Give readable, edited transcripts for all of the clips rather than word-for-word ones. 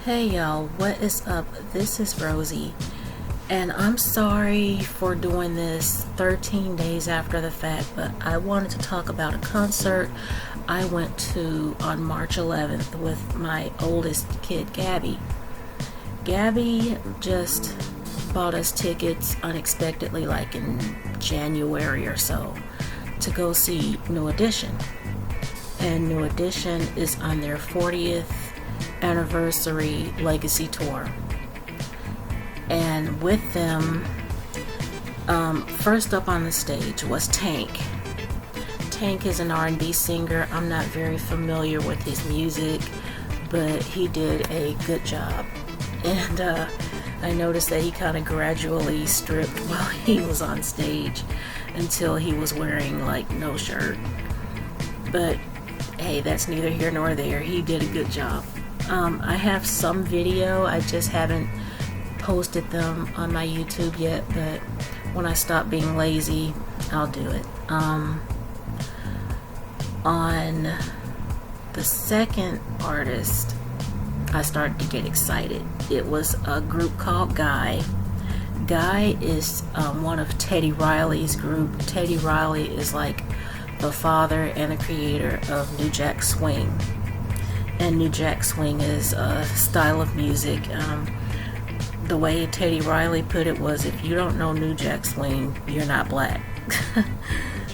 Hey y'all, what is up? This is Rosie, and I'm sorry for doing this 13 days after the fact, but I wanted to talk about a concert I went to on March 11th with my oldest kid, Gabby. Gabby just bought us tickets unexpectedly, like in January or so, to go see New Edition. And New Edition is on their 40th anniversary legacy tour, and with them, first up on the stage was Tank. Tank is an R&B singer. I'm not very familiar with his music, but he did a good job. And I noticed that he kind of gradually stripped while he was on stage until he was wearing like no shirt. But hey, that's neither here nor there. He did a good job. I have some video, I just haven't posted them on my YouTube yet, but when I stop being lazy, I'll do it. On the second artist, I started to get excited. It was a group called Guy. Guy is one of Teddy Riley's group. Teddy Riley is like the father and the creator of New Jack Swing. And New Jack Swing is a style of music. The way Teddy Riley put it was, if you don't know New Jack Swing, you're not black.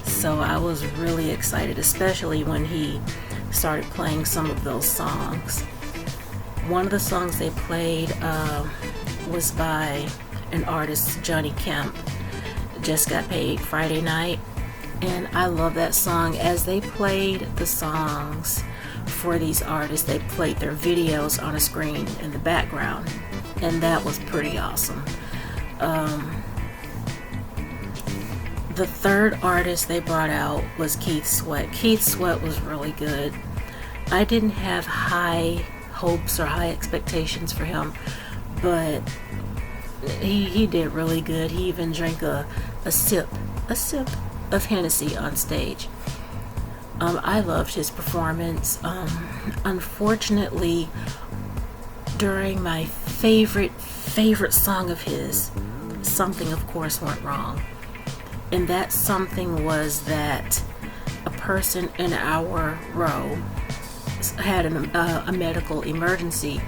So I was really excited, especially when he started playing some of those songs. One of the songs they played was by an artist, Johnny Kemp, Just Got Paid Friday Night. And I love that song. As they played the songs for these artists, they played their videos on a screen in the background, and that was pretty awesome. The third artist they brought out was Keith Sweat. Keith Sweat was really good. I didn't have high hopes or high expectations for him, but he did really good. He even drank a sip of Hennessy on stage. I loved his performance. Unfortunately, during my favorite song of his, something of course went wrong. And that something was that a person in our row had a medical emergency.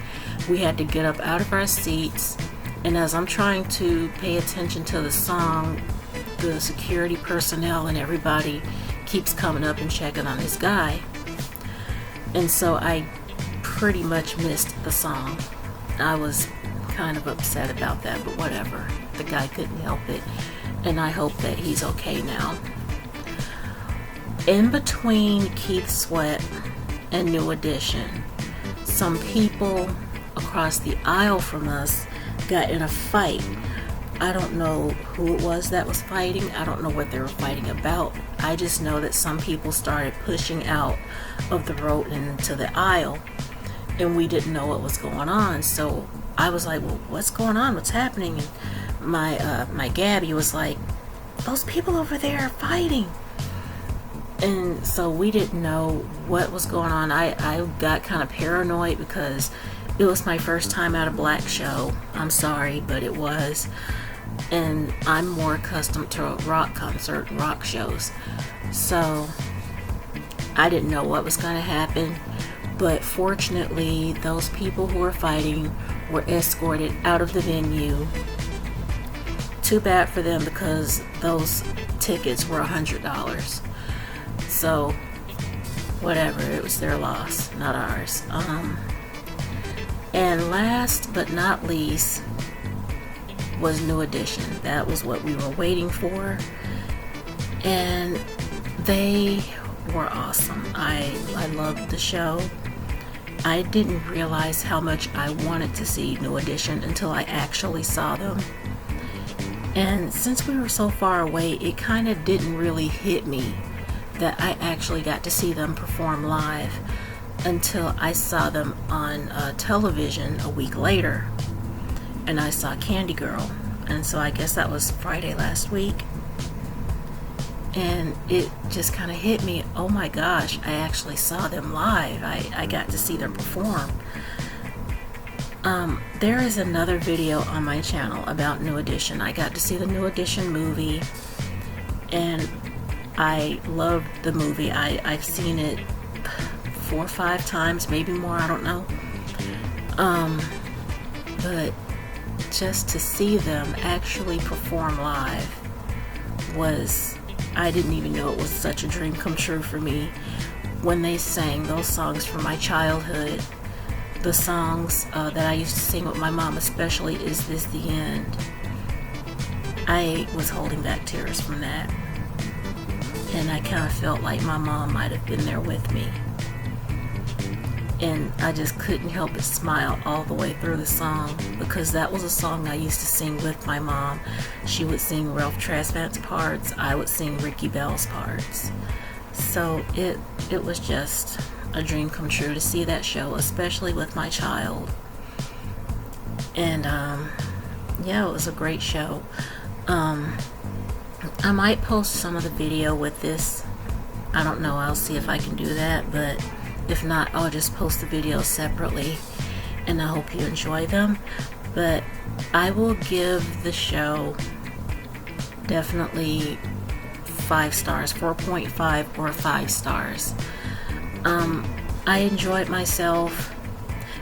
We had to get up out of our seats, and as I'm trying to pay attention to the song, the security personnel and everybody keeps coming up and checking on this guy, and so I pretty much missed the song. I was kind of upset about that, but whatever. The guy couldn't help it, and I hope that he's okay now. In between Keith Sweat and New Edition, some people across the aisle from us got in a fight. I don't know who it was that was fighting. I don't know what they were fighting about. I just know that some people started pushing out of the road and into the aisle, and we didn't know what was going on. So I was like, well, what's going on? What's happening? And my Gabby was like, those people over there are fighting. And so we didn't know what was going on. I got kind of paranoid because it was my first time at a black show. I'm sorry, but it was. And I'm more accustomed to a rock concert and rock shows. So I didn't know what was going to happen. But fortunately, those people who were fighting were escorted out of the venue. Too bad for them, because those tickets were $100. So whatever, it was their loss, not ours. And last but not least was New Edition. That was what we were waiting for, and they were awesome. I loved the show. I didn't realize how much I wanted to see New Edition until I actually saw them. And since we were so far away, it kind of didn't really hit me that I actually got to see them perform live until I saw them on television a week later, and I saw Candy Girl, and so I guess that was Friday last week, and it just kind of hit me, oh my gosh, I actually saw them live. I got to see them perform. There is another video on my channel about New Edition. I got to see the New Edition movie, and I loved the movie. I've seen it 4 or 5 times, maybe more, I don't know. But just to see them actually perform live was, I didn't even know it was such a dream come true for me. When they sang those songs from my childhood, the songs that I used to sing with my mom, especially Is This the End, I was holding back tears from that. And I kind of felt like my mom might have been there with me. And I just couldn't help but smile all the way through the song, because that was a song I used to sing with my mom. She would sing Ralph Tresvant's parts, I would sing Ricky Bell's parts. So it was just a dream come true to see that show, especially with my child. And yeah, it was a great show. I might post some of the video with this. I don't know, I'll see if I can do that, but if not, I'll just post the videos separately, and I hope you enjoy them. But I will give the show definitely 5 stars, 4.5 or 5 stars. I enjoyed myself.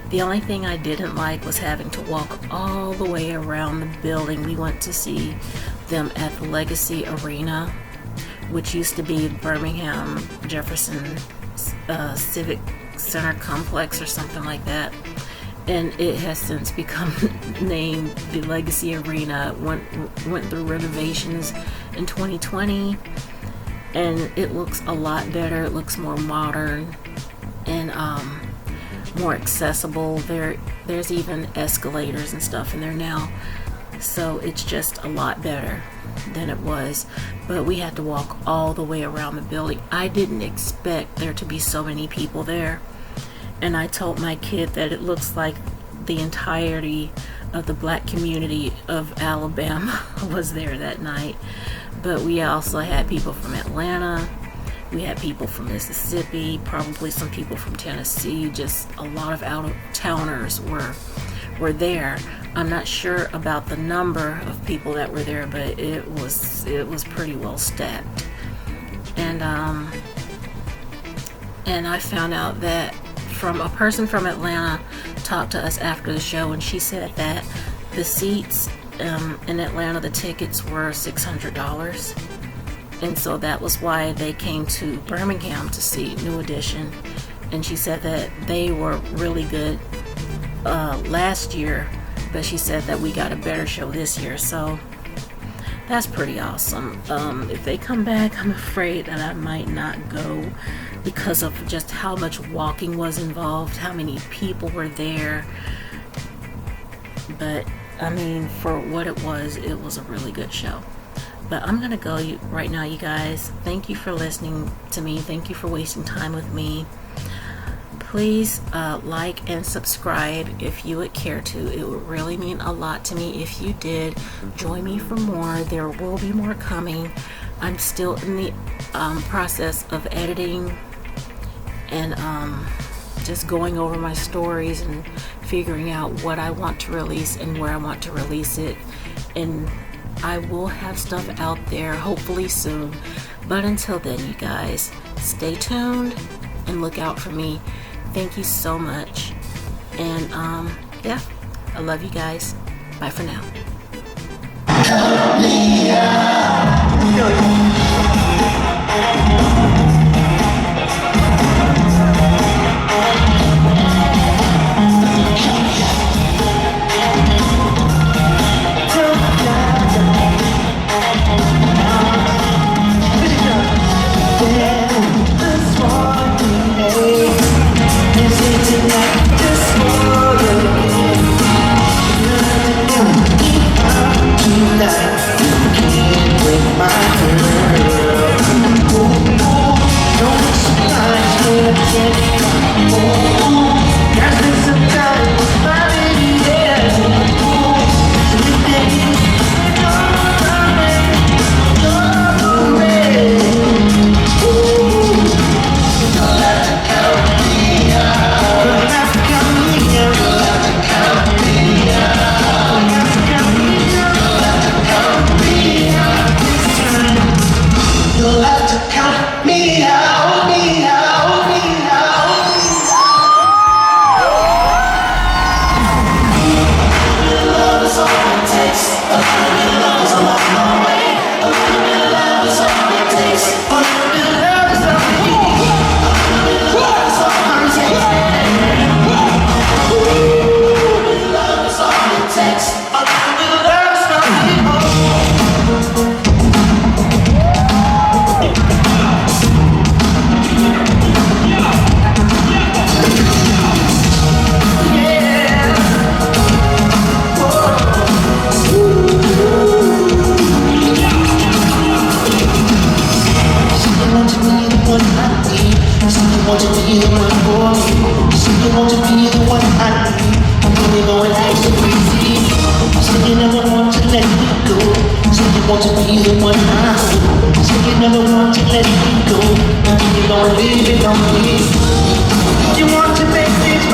The only thing I didn't like was having to walk all the way around the building. We went to see them at the Legacy Arena, which used to be Birmingham Jefferson Civic Center Complex or something like that, and it has since become named the Legacy Arena. Went through renovations in 2020, and it looks a lot better. It looks more modern and more accessible. There's even escalators and stuff in there now, so it's just a lot better than it was. But we had to walk all the way around the building. I didn't expect there to be so many people there, and I told my kid that it looks like the entirety of the black community of Alabama was there that night. But we also had people from Atlanta, we had people from Mississippi, probably some people from Tennessee. Just a lot of out-of-towners were there. I'm not sure about the number of people that were there, but it was pretty well stacked. And I found out that from a person from Atlanta talked to us after the show, and she said that the seats in Atlanta, the tickets were $600, and so that was why they came to Birmingham to see New Edition. And she said that they were really good last year, but she said that we got a better show this year, so that's pretty awesome. If they come back, I'm afraid that I might not go because of just how much walking was involved, how many people were there. But I mean, for what it was a really good show. But I'm gonna go right now, you guys. Thank you for listening to me. Thank you for wasting time with me. Please like and subscribe if you would care to. It would really mean a lot to me if you did. Join me for more. There will be more coming. I'm still in the process of editing and just going over my stories and figuring out what I want to release and where I want to release it. And I will have stuff out there hopefully soon. But until then, you guys, stay tuned and look out for me. Thank you so much. And yeah, I love you guys. Bye for now. Tonight, you can't break my heart. let me go. Say you want to be the one I hold. Say you never want to let me go. And you don't leave it on me. You want to make things